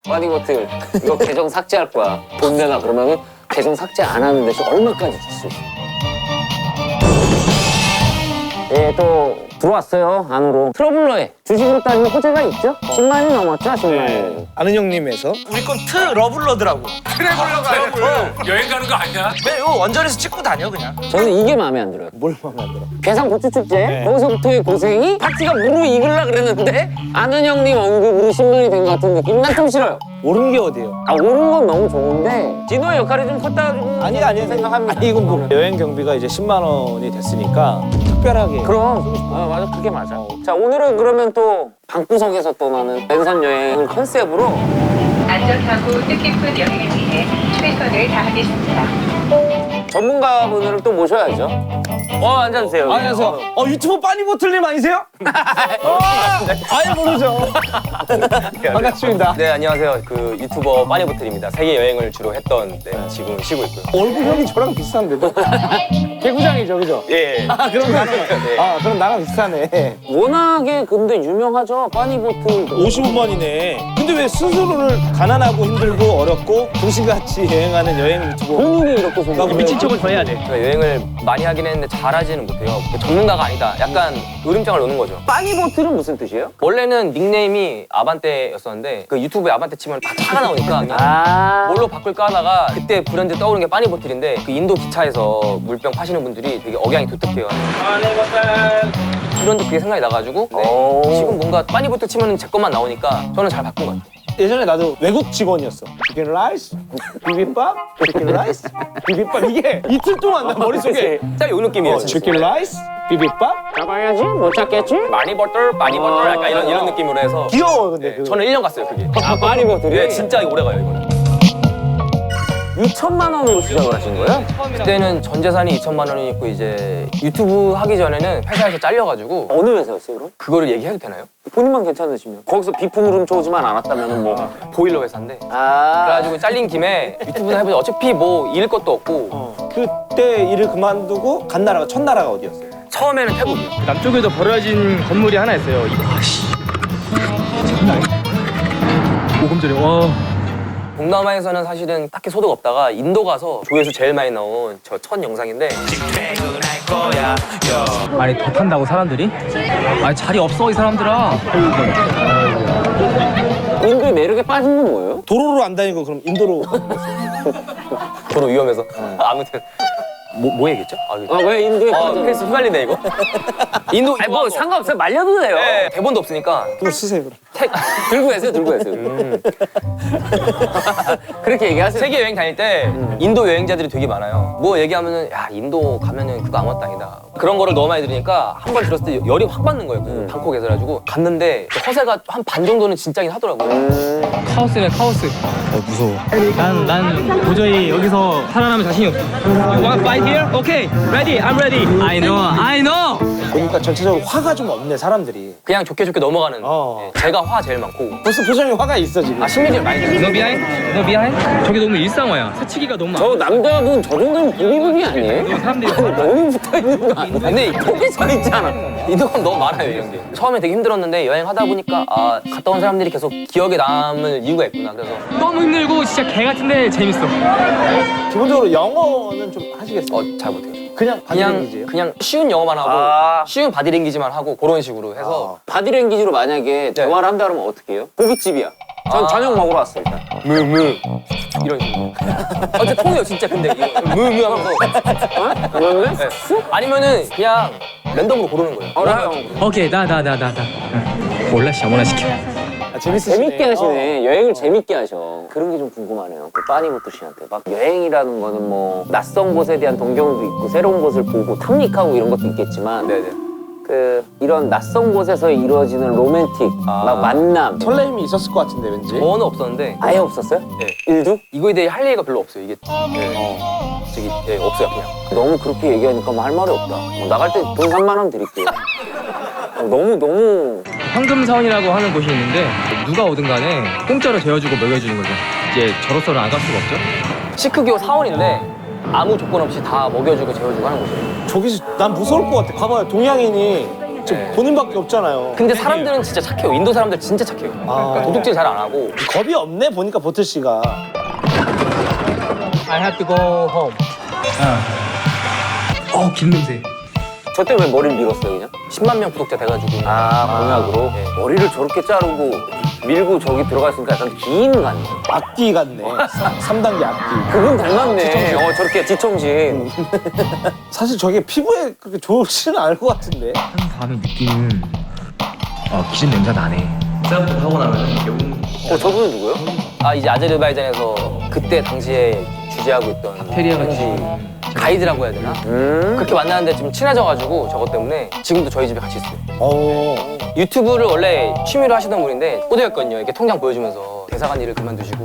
빠니보틀 이거 계정 삭제할 거야. 돈 내놔 그러면은 계정 삭제 안 하는 대신 얼마까지 줄 수 있어. 예, 또 들어왔어요 안으로. 트러블러에 주식으로 따지면 호재가 있죠? 10만이 넘었죠 10만이. 아는 형님에서 우리 건 트러블러더라고. 트래블러가 아니고 여행 가는 거 아니야? 왜 이거 원전에서 찍고 다녀 그냥. 저는 이게 마음에 안 들어요. 뭘 마음에 안 들어? 괴산 고추축제 거기서부터의 고생이 파티가 무르익으려 그랬는데 아는 형님 언급으로 10만이 된 것 같은 느낌. 난 좀 싫어요. 오른 게 어디예요? 아 오른 건 너무 좋은데 진호의 역할이 좀 컸다고 아니 생각합니다. 아니 이건 뭐 여행 경비가 이제 10만 원이 됐으니까 특별하게. 그럼 맞아 그게 맞아. 자 오늘은 그러면 또 방구석에서 떠나는 랜선 여행을 컨셉으로 안전하고 뜻깊은 여행을 위해 최선을 다하겠습니다. 전문가분을 또 모셔야죠. 앉아주세요. 안녕하세요. 유튜브 빠니보틀님 아니세요? 아예 모르죠. 반갑습니다. 네, 안녕하세요. 그 유튜버 빠니보틀입니다. 세계 여행을 주로 했던 지금 쉬고 있고요. 얼굴형이 저랑 비슷한데도. 개구장이죠, 그죠? 예. 그럼 나랑 그럼 나랑 비슷하네. 워낙에 근데 유명하죠. 빠니보틀 55만이네. 근데 왜 스스로를 가난하고 힘들고 어렵고 도시같이 여행하는 여행 유튜버? 본인이 이렇게 생각해요. 미친 척을 더 해야 돼. 제가 여행을 많이 하긴 했는데 잘하지는 못해요. 전문가가 아니다. 약간 으름장을 놓는 거죠. 빠니보틀은 무슨 뜻이에요? 원래는 닉네임이 아반떼였었는데 그 유튜브에 아반떼 치면 다 차가 나오니까 그냥 뭘로 바꿀까 하다가 그때 브랜드 떠오른 게 빠니보틀인데 그 인도 기차에서 물병 파시는 분들이 되게 억양이 독특해요. 브랜드 그게 생각이 나가지고 지금 뭔가 빠니보틀 치면 제 것만 나오니까 저는 잘 바꾼 것 같아요. 예전에 나도 외국 직원이었어. 치킨 라이스, 비빔밥, 치킨 라이스, 비빔밥. 이게 이틀 동안 나 머릿속에 딱 이 느낌이에요. 치킨 라이스, 비빔밥. 잡아야지 못 잡겠지? 빠니보틀 약간 이런 느낌으로 해서 귀여워 근데 그거. 저는 1년 갔어요 그게. 빠니보틀이? 네, 진짜 오래 가요 이거는. 2천만 원으로 시작을 하신 거예요? 그때는 전 재산이 2천만 원이었고 이제 유튜브 하기 전에는 회사에서 잘려가지고 어느 회사였어요 그럼? 그거를 얘기해도 되나요? 본인만 괜찮으시면 거기서 비품을 훔쳐오지만 않았다면 뭐 보일러 회사인데 그래가지고 잘린 김에 유튜브나 해보자. 어차피 뭐 잃을 것도 없고 그때 일을 그만두고 간 나라가 첫 나라가 어디였어요? 처음에는 태국이요. 남쪽에도 버려진 건물이 하나 있어요. 와씨. 장난 아니야. 오금 전에 와. 동남아에서는 사실은 딱히 소득 없다가 인도 가서 조회수 제일 많이 나온 저 첫 영상인데 아니 더 탄다고 사람들이? 아니 자리 없어 이 사람들아. 인도의 매력에 빠진 건 뭐예요? 도로로 안 다니고 그럼 인도로. 도로 위험해서 아무튼 뭐 얘기했죠? 왜 인도에 빠진 페이스 휘갈리네 이거. 인도 아니 뭐 상관없어요. 말려도 돼요. 네, 대본도 없으니까 그거 쓰세요 그럼. 들고 계세요 들고 계세요. 그렇게 얘기하세요. 세계 여행 다닐 때 인도 여행자들이 되게 많아요. 뭐 얘기하면은 야 인도 가면은 그거 아무 땅이다. 그런 거를 너무 많이 들으니까 한 번 들었을 때 열이 확 받는 거예요. 그 방콕에서 그래가지고 갔는데 허세가 한 반 정도는 진짜긴 하더라고요. 카오스네 카오스. 무서워. 난 도저히 여기서 살아남을 자신이 없어. You want fight here? Okay, ready. I'm ready. I know. 보니까 전체적으로 화가 좀 없네 사람들이. 그냥 좋게 넘어가는. 예, 제가 화 제일 많고. 벌써 표정에 화가 있어 지금. 심리를 많이 들어요. 너 미안해? 저게 너무 일상화야. 새치기가 너무 많아. 저 남자분 저 정도면 부비부비 아니에요? 사람들이 너무 붙어있는 거 아니야? 근데 거기 서 있잖아. 인도가 너무 많아요 이런 게. 처음에 되게 힘들었는데 여행하다 보니까 갔다 온 사람들이 계속 기억에 남을 이유가 있구나. 그래서 너무 힘들고 진짜 개 같은데 재밌어. 기본적으로 영어는 좀 하시겠어요? 잘 못해요. 그냥 바디랭귀지예요? 그냥 쉬운 영어만 하고 쉬운 바디랭귀지만 하고 그런 식으로 해서 바디랭귀지로 만약에 대화를 한다 그러면 어떻게 해요? 고깃집이야. 전 저녁 먹으러 왔어 일단. 이런 식으로. 진짜 통해요 진짜. 근데 이거 무무 하면서 그러면 네. 아니면은 그냥 랜덤으로 고르는 거예요. 알아요. 오케이 나. 몰라 아무나 시켜. 재밌으시네. 재밌게 하시네. 여행을 재밌게 하셔. 그런 게 좀 궁금하네요. 그 빠니보틀 씨한테 막 여행이라는 거는 뭐 낯선 곳에 대한 동경도 있고 새로운 곳을 보고 탐닉하고 이런 것도 있겠지만 네네. 그 이런 낯선 곳에서 이루어지는 로맨틱, 막 만남 설레임이 있었을 것 같은데 왠지. 저는 없었는데 아예 없었어요? 네. 일도? 이거에 대해 할 얘기가 별로 없어요. 이게 저기 없어요 그냥. 너무 그렇게 얘기하니까 뭐 할 말이 없다. 뭐 나갈 때 돈 3만 원 드릴게요. 너무 황금사원이라고 하는 곳이 있는데 누가 오든 간에 공짜로 재워주고 먹여주는 거죠. 이제 저로서는 안 갈 수가 없죠. 시크교 사원인데 아무 조건 없이 다 먹여주고 재워주고 하는 곳이에요. 저기서 난 무서울 것 같아. 봐봐요 동양인이 네. 본인밖에 없잖아요. 근데 사람들은 진짜 착해요. 인도 사람들 진짜 착해요. 그러니까 도둑질 잘 안 하고. 겁이 없네 보니까 보틀 씨가. I have to go home. 긴 냄새. 저 때 왜 머리를 밀었어요 그냥? 10만 명 구독자 돼가지고. 공약으로? 네. 머리를 저렇게 자르고 밀고 저기 들어갔으니까 약간 긴 거 아니에요? 앞뒤 같네. 3단계 앞뒤. 그분 닮았네. 저렇게 뒤청진. 사실 저게 피부에 그렇게 좋지는 않을 것 같은데. 한 다음에 느끼는 기름 냄새 나네. 셀프 하고 나면 개운. 저분은 누구요? 아 이제 아제르바이잔에서 그때 당시에 주재하고 있던 테리아가 현지 가이드라고 해야 되나? 그렇게 만나는데 좀 친해져가지고 저것 때문에 지금도 저희 집에 같이 있어요. 유튜브를 원래 취미로 하시던 분인데 꼬드였거든요. 이렇게 통장 보여주면서 대사관 일을 그만두시고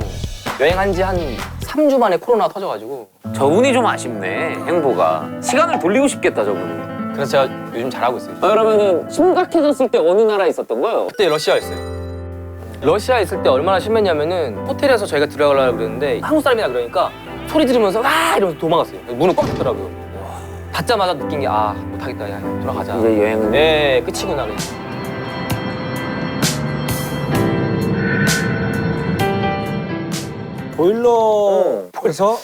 여행한 지 한 3주 만에 코로나가 터져가지고 저분이 좀 아쉽네 행보가. 시간을 돌리고 싶겠다 저분은. 그래서 제가 요즘 잘하고 있어요. 그러면은 심각해졌을 때 어느 나라에 있었던 거예요? 그때 러시아였어요. 러시아에 있을 때 얼마나 심했냐면은 호텔에서 저희가 들어가려고 그랬는데 한국 사람이라 그러니까 소리 지르면서 아 이러면서 도망갔어요. 문을 꽉 닫더라고요. 닫자마자 느낀 게 아 못하겠다 야 돌아가자. 이제 여행은 네 끝이구나. 그냥. 보일러에서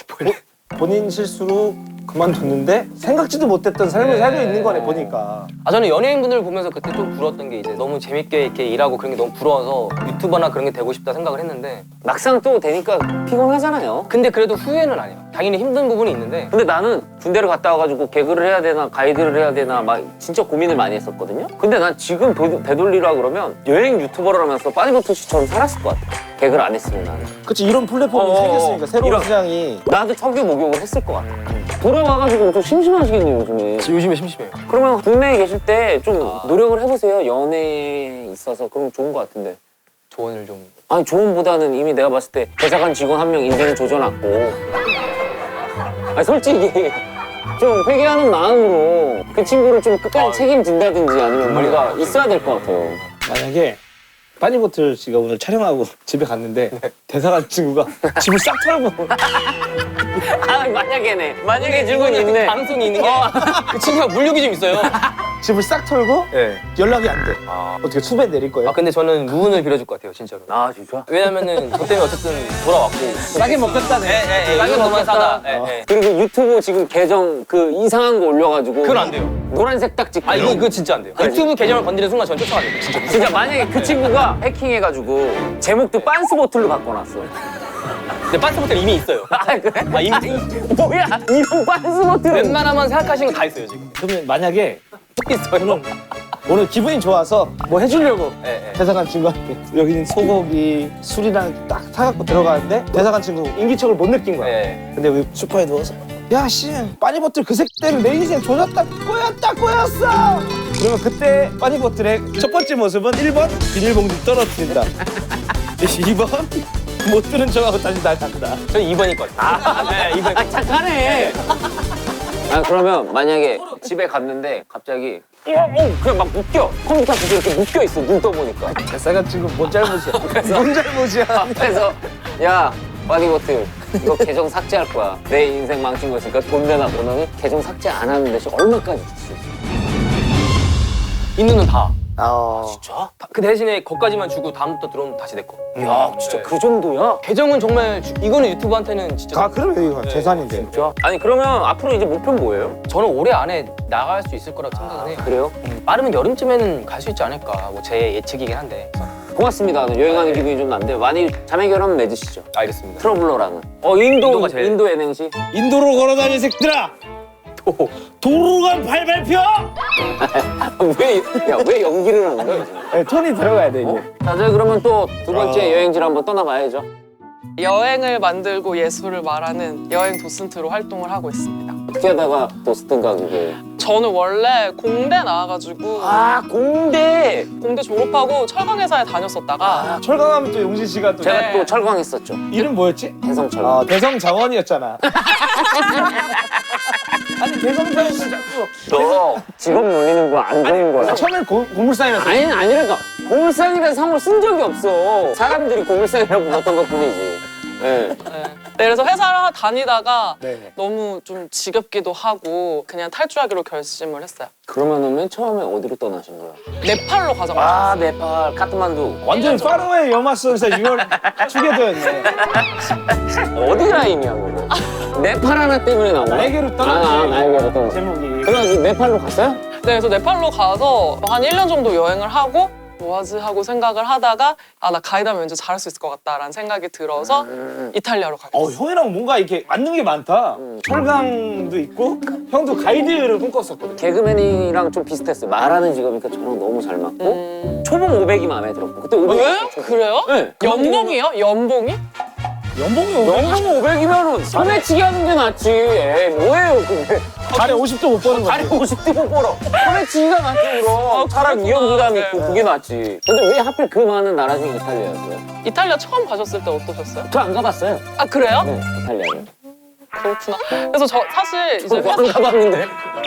본인 실수로 그만뒀는데 생각지도 못했던 삶을 살고 있는 거네 보니까. 아 저는 연예인분들 보면서 그때 좀 부러웠던 게 이제 너무 재밌게 이렇게 일하고 그런 게 너무 부러워서 유튜버나 그런 게 되고 싶다 생각을 했는데 막상 또 되니까 피곤하잖아요. 근데 그래도 후회는 안 해요. 당연히 힘든 부분이 있는데 근데 나는 군대를 갔다 와가지고 개그를 해야 되나 가이드를 해야 되나 막 진짜 고민을 많이 했었거든요. 근데 난 지금 되돌리라 그러면 여행 유튜버를 하면서 빠니보트씨처럼 살았을 것 같아. 개그를 안 했으면 나는. 그치 이런 플랫폼이 생겼으니까 새로운 이런- 시장이. 나한테 석유 목욕을 했을 것 같아. 돌아와가지고 좀 심심하시겠네요 요즘에. 요즘에 심심해요. 그러면 국내에 계실 때 좀 노력을 해보세요. 연애에 있어서. 그럼 좋은 것 같은데. 조언을 좀 아니 조언보다는 이미 내가 봤을 때 대사관 직원 한 명 인생 조져놨고. 아니 솔직히 좀 회개하는 마음으로 그 친구를 좀 끝까지 책임진다든지 아니면 뭔가 있어야 될 것 같아요. 만약에 빠니보틀 씨가 오늘 촬영하고 집에 갔는데 대사관 친구가 집을 싹 털고 아 만약에네. 만약에 질문 있네. 가능성이 있는 게 그 친구가 물욕이 좀 있어요. 집을 싹 털고 네. 연락이 안 돼. 어떻게 수배 내릴 거예요? 아 근데 저는 무운을 빌어줄 것 같아요 진짜로. 아 진짜? 왜냐면은 저 때문에 어쨌든 돌아왔고 싸게 먹겠다네. 싸게 먹만 사다. 그리고 유튜브 지금 계정 그 이상한 거 올려가지고 그건 안 돼요. 노란색 딱지. 아 이거 진짜 안 돼요. 유튜브 계정을 건드리는 순간 저는 쫓아가요 진짜. 진짜 만약에 그 친구가 해킹해가지고 제목도 빤스 보틀로 바꿔놨어. 근데 빤스 호텔 이미 있어요. 아 그래? 아 이미 뭐야? 이런 빤스 보틀. 웬만하면 생각하시는 거 다 있어요 지금. 그러면 만약에 있어요. 오늘 기분이 좋아서 뭐 해주려고 네. 대사관 친구한테 여기는 소고기 술이랑 딱 사갖고 들어가는데 대사관 친구 인기척을 못 느낀 거야. 네. 근데 우리 소파에 누워서 야씨 빠니보틀 그 새끼 때문에 내 인생 조졌다 꼬였어. 그러면 그때 빠니보틀의 첫 번째 모습은 1번 비닐봉지 떨어뜨린다. 2번 못 들은 척하고 다시 나간다. 저는 2번일 것 같아요. 네 2번. 아 착하네. 아 그러면 만약에 집에 갔는데 갑자기 그냥 막 묶여. 컴퓨터 앞에 이렇게 묶여 있어. 눈 떠보니까. 대사관 친구 뭔 잘못이야? 뭔 잘못이야? 앞에서 야 빠니보틀 이거 계정 삭제할 거야. 내 인생 망친 거니까 돈 내놔. 너는 계정 삭제 안 하는 대신 얼마까지 줄 수 있어? 있는 돈 다. 진짜? 그 대신에 거기까지만 주고 다음부터 들어오면 다시 내 거. 야 진짜 그 정도야? 계정은 정말 이거는 유튜브한테는 진짜. 아 그러면 이거 재산인데. 진짜? 아니 그러면 앞으로 이제 목표는 뭐예요? 저는 올해 안에 나갈 수 있을 거라고 생각을 해요. 그래요? 빠르면 여름쯤에는 갈 수 있지 않을까. 뭐 제 예측이긴 한데. 고맙습니다. 여행하는 기분이 좀 난데 많이 자매 결혼 맺으시죠. 알겠습니다. 트러블러랑은. 인도가 제일- 인도 예능시. 인도로 걸어다니 새끼들아. 도로가 발발 펴. 왜 연기를 하는 거야? 네, 톤이 들어가야 돼 이제. 자, 저희 그러면 또 두 번째 여행지를 한번 떠나봐야죠. 여행을 만들고 예술을 말하는 여행 도슨트로 활동을 하고 있습니다. 어떻게 하다가 도스튼 가게? 저는 원래 공대 나와가지고 아 공대. 공대 졸업하고 철강회사에 다녔었다가 철강하면 또 용진 씨가 또 제가 네. 또 철광했었죠. 이름 뭐였지? 대성철광. 대성자원이었잖아. 아니 대성자원 씨 자꾸 너 직업 놀리는 거 안 좋은 거야. 처음엔 고물상이었어. 아니라니까. 고물상이라는 상호를 쓴 적이 없어. 사람들이 고물상이라고 불렀던 것 뿐이지. 네. 네. 그래서 회사를 다니다가 네. 너무 좀 지겹기도 하고 그냥 탈주하기로 결심을 했어요. 그러면은 맨 처음에 어디로 떠나신 거야? 네팔로 가자고 아, 했어요. 네팔, 카트만두. 완전 파로의 여마선에서 이걸 추게도였네. 어디 라인이야, 그거? 네팔 하나 때문에 나온 거야? 나에게로 떠나지. 나에게로 떠나. 제목이. 그래서 네팔로 갔어요? 네, 그래서 네팔로 가서 한 1년 정도 여행을 하고 뭐 하지 하고 생각을 하다가 아, 나 가이드하면 왠지 잘할 수 있을 것 같다라는 생각이 들어서 이탈리아로 가게 됐어요. 형이랑 뭔가 이렇게 맞는 게 많다. 철강도 있고 형도 가이드를 꿈꿨었거든. 개그맨이랑 좀 비슷했어요. 말하는 직업이니까 저랑 너무 잘 맞고 초봉 500이 마음에 들었고 그때 500이 왜? 그래요? 네. 연봉이요? 연봉이? 연봉이 500. 연봉 500이면은 소매치기 하는 게 낫지. 에이, 뭐예요, 그게. 달에 50도 못 버는 다리 거지. 50대 못 벌어. 소매치기가 낫지, 그럼. 차라리 위험 부담이 있고 그게 낫지. 근데 왜 하필 그 많은 나라 중에 이탈리아였어요? 이탈리아 처음 가셨을 때 어떠셨어요? 저 안 가봤어요. 아, 그래요? 네, 이탈리아를. 그렇구나. 그래서 저 사실 이제 안 가봤는데?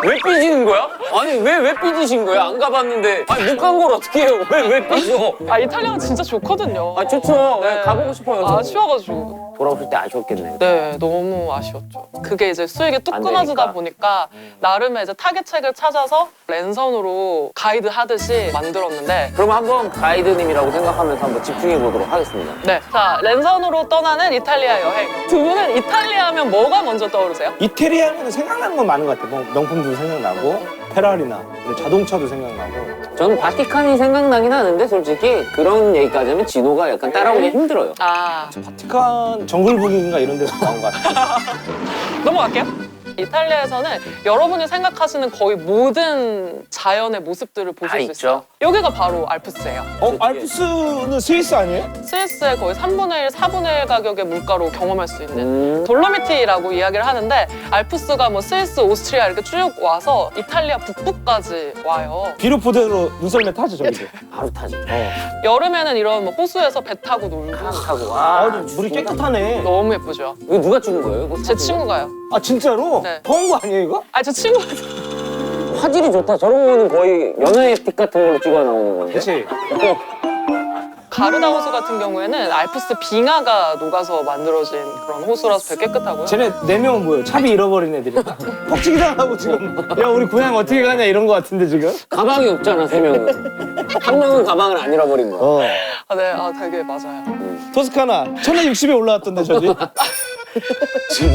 왜 삐지는 거야? 아니, 왜 삐지신 거야? 안 가봤는데. 아니, 못 간 걸 어떻게 해요? 왜 삐져? 아, 이탈리아가 진짜 좋거든요. 아, 좋죠. 네. 가보고 싶어요. 아쉬워가지고. 돌아오실 때 아쉬웠겠네. 네, 너무 아쉬웠죠. 그게 이제 수익이 뚝 안 끊어지다 되니까. 보니까 나름의 이제 타겟책을 찾아서 랜선으로 가이드 하듯이 만들었는데 그럼 한번 가이드님이라고 생각하면서 한번 집중해 보도록 하겠습니다. 네, 자, 랜선으로 떠나는 이탈리아 여행. 두 분은 이탈리아 하면 뭐가 먼저 떠오르세요? 이태리 하면 생각나는 건 많은 것 같아. 뭐 명품도 생각나고 페라리나 자동차도 생각나고. 저는 바티칸이 생각나긴 하는데 솔직히 그런 얘기까지 하면 진호가 약간 따라오기 힘들어요. 아, 바티칸 정글북인가 이런 데서 나온 것 같아. 넘어갈게요. 이탈리아에서는 여러분이 생각하시는 거의 모든 자연의 모습들을 다 보실 수 있죠. 있어요. 여기가 바로 알프스예요. 알프스는 스위스 아니에요? 스위스의 거의 3분의 1, 4분의 1 가격의 물가로 경험할 수 있는 돌로미티라고 이야기를 하는데 알프스가 뭐 스위스, 오스트리아 이렇게 쭉 와서 이탈리아 북부까지 와요. 비루포대로 눈썰매 타죠 저기도. 바로 타지. 여름에는 이런 뭐 호수에서 배 타고 놀고 타고. 물이 깨끗하네. 너무 예쁘죠. 이거 누가 찍은 거예요? 이거 제 사진을? 친구가요. 아 진짜로? 네. 더운 거 아니에요 이거? 아, 저 친구가 화질이 좋다. 저런 거는 거의 연애 틱 같은 걸로 찍어 나오는 건데. 그치. 가르다 호수 같은 경우에는 알프스 빙하가 녹아서 만들어진 그런 호수라서 되게 깨끗하고요. 쟤네 4명은 뭐예요? 차비 잃어버린 애들이. 퍽치기 당하고 지금 야 우리 고향 어떻게 가냐 이런 거 같은데 지금? 가방이 없잖아, 3명은. 한 명은 가방을 안 잃어버린 거야. 아, 네, 아, 되게 맞아요. 토스카나 1060에 올라왔던데 저 집.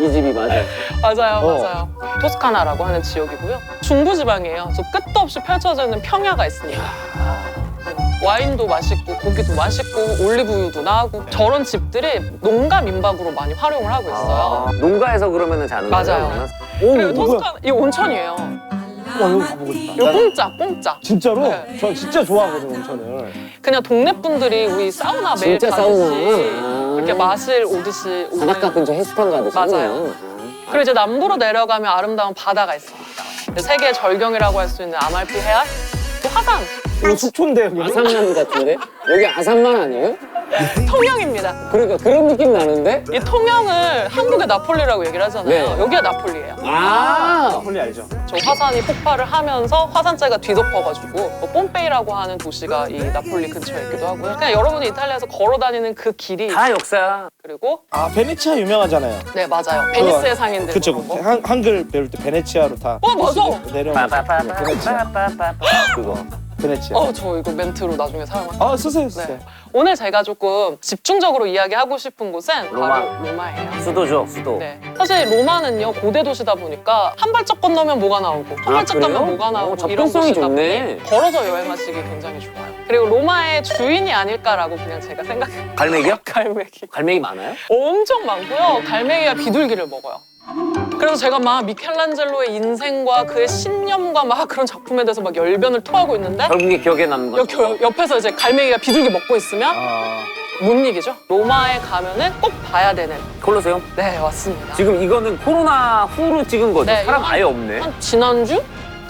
이 집이 맞아. 맞아요, 맞아요. 토스카나라고 하는 지역이고요. 중부지방이에요. 저 끝도 없이 펼쳐져 있는 평야가 있습니다. 와인도 맛있고 고기도 맛있고 올리브유도 나고 저런 집들이 농가 민박으로 많이 활용을 하고 있어요. 농가에서 그러면은 자는 거예요? 맞아요. 오 그리고 뭐야? 토스카나 이 온천이에요. 와 여기 가보고 싶다. 이거 공짜. 진짜로? 네. 저 진짜 좋아하거든 온천을. 그냥 동네 분들이 우리 사우나 매일 진짜 가듯이 사우나. 이렇게 마실 오듯이 오는. 바닷가 근처 해수욕장 가듯이. 맞아요. 하네요. 그리고 이제 남부로 내려가면 아름다운 바다가 있습니다. 세계 절경이라고 할 수 있는 아말피 해안, 또 화산, 이거 속초인데 여기. 아산만 같은데? 여기 아산만 아니에요? 통영입니다. 그러니까 그런 느낌 나는데? 이 통영을 한국의 나폴리라고 얘기를 하잖아요. 네. 여기가 나폴리예요. 아! 홀리 알죠? 저 화산이 폭발을 하면서 화산재가 뒤덮어가지고 뭐 뽐페이라고 하는 도시가 이 나폴리 근처에 있기도 하고요. 그냥 여러분이 이탈리아에서 걸어 다니는 그 길이 다 역사야. 그리고 아 베네치아 유명하잖아요. 네, 맞아요. 베니스의 상인들. 그쵸. 그런 거. 한글 배울 때 베네치아로 다. 맞아. 내려오면 빠빠빠빠빠빠빠. 그거. 베네치아. 저 이거 멘트로 나중에 사용할게요. 아 쓰세요 쓰세요. 네. 오늘 제가 조금 집중적으로 이야기하고 싶은 곳은 로마. 바로 로마예요. 수도죠, 수도. 네. 사실 로마는요 고대 도시다 보니까 한 발짝 건너면 뭐가 나오고 한 발짝 그래요? 가면 뭐가 나오고 이런 접근성이 곳이다 좋네. 보니 걸어서 여행하시기 굉장히 좋아요. 그리고 로마의 주인이 아닐까라고 그냥 제가 생각해요. 갈매기요? 갈매기. 갈매기 많아요? 엄청 많고요. 갈매기가 비둘기를 먹어요. 그래서 제가 막 미켈란젤로의 인생과 그의 신념과 막 그런 작품에 대해서 막 열변을 토하고 있는데 결국에 기억에 남는 거. 옆에서 이제 갈매기가 비둘기 먹고 있으면 아 못 이기죠. 로마에 가면은 꼭 봐야 되는. 콜로세움? 네, 맞습니다. 지금 이거는 코로나 후로 찍은 거죠? 네, 사람 이거 아예 없네. 한 지난주?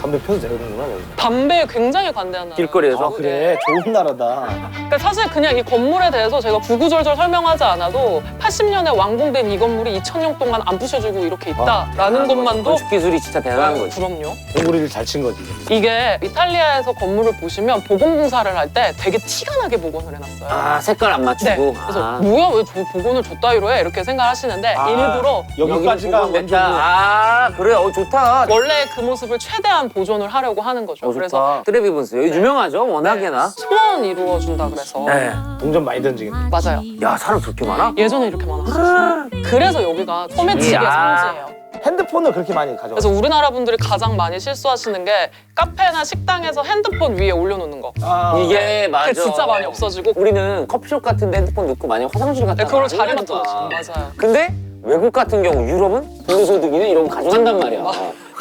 담배 펴도 되는구나 여기. 담배에 굉장히 관대한 나라. 길거리에서. 아 그래 좋은 나라다. 그러니까 사실 그냥 이 건물에 대해서 제가 구구절절 설명하지 않아도 80년에 완공된 이 건물이 2000년 동안 안 부셔지고 이렇게 있다라는 것만도 건축 기술이 진짜 대단한 거지. 그럼요. 공구리를 잘 친 거지. 이게 이탈리아에서 건물을 보시면 보건공사를 할 때 되게 티가 나게 복원을 해놨어요. 아 색깔 안 네. 맞추고. 그래서 아. 뭐야 왜 저 복원을 줬다이로 해 이렇게 생각하시는데 일부러 여기까지가 여기 원조. 아 그래 좋다. 원래 그 모습을 최대한 보존을 하려고 하는 거죠. 그래서 좋다. 트레비번스 여기 유명하죠 워낙에나. 소원 이루어준다 그래서 네. 동전 많이 던지겠네. 맞아요. 야 사람 그렇게 많아? 예전에 이렇게 많았어요. 그래서 여기가 소매치기의 이야. 성지예요. 핸드폰을 그렇게 많이 가져와. 그래서 우리나라 분들이 가장 많이 실수하시는 게 카페나 식당에서 핸드폰 위에 올려놓는 거. 아, 이게 맞아. 그게 진짜 많이 없어지고 우리는 커피숍 같은 데 핸드폰 넣고 만약 화장실 갔다 그걸 자리 맡아놓죠. 맞아요. 근데 외국 같은 경우 유럽은 불로소득이나 이런 거 가져간단 말이야.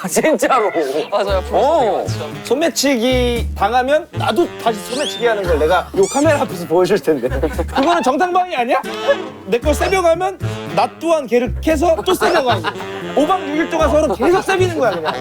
진짜로. 맞아요. 어. 불쏘시개 맞죠. 소매치기 당하면 나도 다시 소매치기 하는 걸 내가 요 카메라 앞에서 보여줄 텐데. 그거는 정당방위 아니야? 내 걸 세려가면 나 또한 걔를 캐서 또 세려가고 5박 6일 동안 서로 계속 세비는 거야 그냥.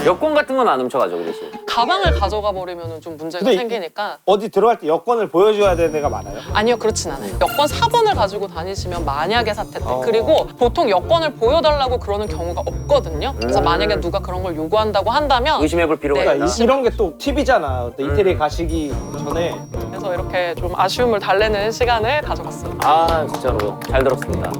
여권 같은 건 안 훔쳐가죠 그래서. 가방을 가져가 버리면 좀 문제가 근데 생기니까. 어디 들어갈 때 여권을 보여줘야 되는 데가 많아요? 아니요, 그렇진 않아요. 여권 4번을 가지고 다니시면 만약에 사태 때. 그리고 보통 여권을 보여달라고 그러는 경우가 없거든요. 그래서 만약에 누가 그런 걸 요구한다고 한다면 의심해볼 필요가 네, 있다. 이런 게 또 팁이잖아. 이태리 가시기 전에 그래서 이렇게 좀 아쉬움을 달래는 시간을 가져봤어요. 아 진짜로 잘 들었습니다.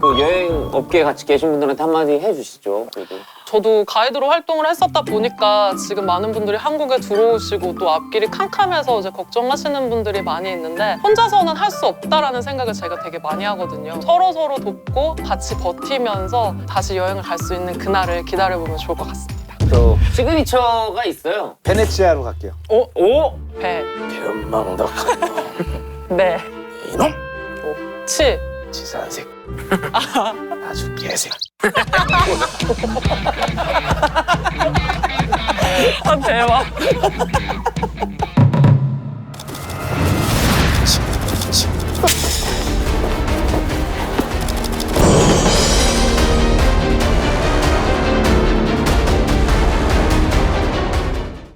그 여행 업계에 같이 계신 분들한테 한마디 해주시죠. 그래도. 저도 가이드로 활동을 했었다 보니까 지금 많은 분들이 한국에 들어오시고 또 앞길이 캄캄해서 이제 걱정하시는 분들이 많이 있는데 혼자서는 할 수 없다라는 생각을 제가 되게 많이 하거든요. 서로 돕고 같이 버티면서 다시 여행을 갈 수 있는 그날을 기다려보면 좋을 것 같습니다. 저 시그니처가 있어요. 베네치아로 갈게요. 오? 배, 변망덕 네, 이놈 치, 치사한 새끼. 아주 개새끼. 아 대박.